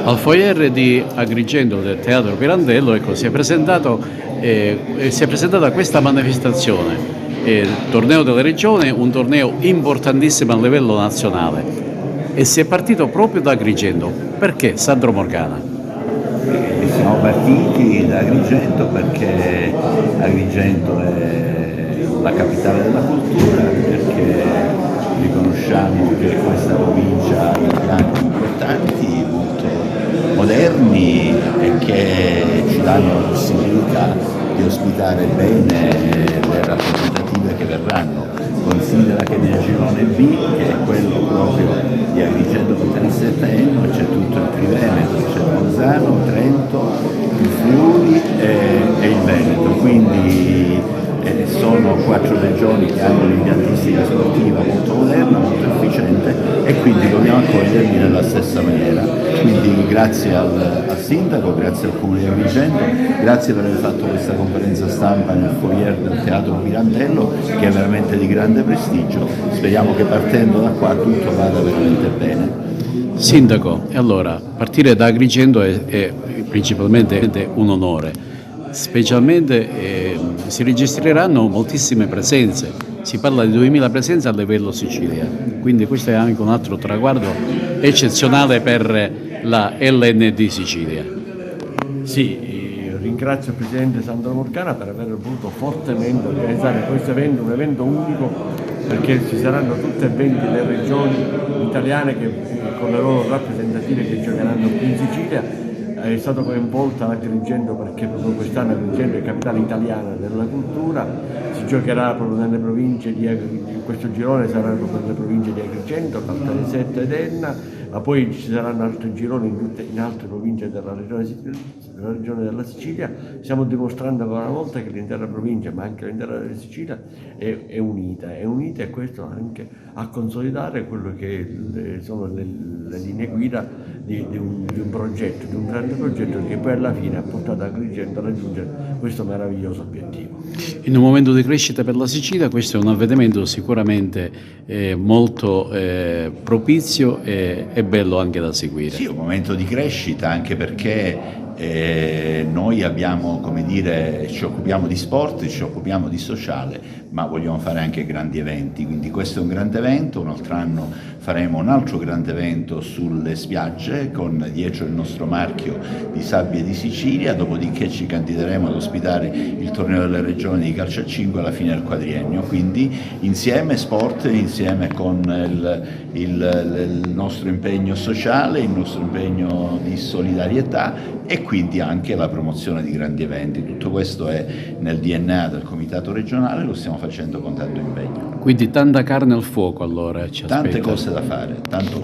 Al foyer di Agrigento del Teatro Pirandello, ecco, si è presentata questa manifestazione, il Torneo della Regione, un torneo importantissimo a livello nazionale, e si è partito proprio da Agrigento. Perché, Sandro Morgana? Siamo partiti da Agrigento perché Agrigento è la capitale della cultura, perché riconosciamo che questa provincia ha impianti importanti, molto moderni e che ci danno la possibilità di ospitare bene le rappresentative che verranno. Considera che nel girone B, che è quello proprio di Agrigento, Potenza e Tenno, c'è tutto il Triveneto, c'è Bolzano, Trento, il Friuli e il Veneto, quindi sono 4 regioni che hanno un'impiantistica sportiva molto moderna, molto efficiente, e quindi dobbiamo accoglierli nella stessa maniera. Quindi grazie al sindaco, grazie al comune di Agrigento, grazie per aver fatto questa conferenza stampa nel foyer del Teatro Pirandello, che è veramente di grande prestigio. Speriamo che partendo da qua tutto vada veramente bene. Sindaco, e allora partire da Agrigento è principalmente un onore, specialmente si registreranno moltissime presenze, si parla di 2000 presenze a livello Sicilia, quindi questo è anche un altro traguardo eccezionale per la LND Sicilia. Sì, ringrazio il Presidente Sandro Morgana per aver voluto fortemente organizzare questo evento, un evento unico, perché ci saranno tutte e 20 le regioni italiane che, con le loro rappresentative, che giocheranno qui in Sicilia. È stato coinvolta Agrigento perché proprio quest'anno Agrigento è capitale italiana della cultura, si giocherà proprio nelle province di questo girone saranno per le province di Agrigento, Caltanissetta ed Enna, ma poi ci saranno altri gironi in altre province della regione della Sicilia. Stiamo dimostrando ancora una volta che l'intera provincia, ma anche l'intera Sicilia, è unita, e questo anche a consolidare quello che sono le linee guida di un progetto, di un grande progetto che poi alla fine ha portato Agrigento a raggiungere questo meraviglioso obiettivo. In un momento di crescita per la Sicilia questo è un avvenimento sicuramente molto propizio e bello anche da seguire. Sì, un momento di crescita, anche perché noi abbiamo, come dire, ci occupiamo di sport, ci occupiamo di sociale, ma vogliamo fare anche grandi eventi, quindi questo è un grande evento. Un altro anno faremo un altro grande evento sulle spiagge con dietro il nostro marchio di Sabbie di Sicilia, dopodiché ci candideremo ad ospitare il torneo delle regioni di calcio a 5 alla fine del quadriennio, quindi insieme sport, insieme con il nostro impegno sociale, il nostro impegno di solidarietà e quindi anche la promozione di grandi eventi. Tutto questo è nel DNA del Comitato regionale, lo stiamo facendo con tanto impegno. Quindi tanta carne al fuoco allora ci aspetta. Tante cose da fare, tanto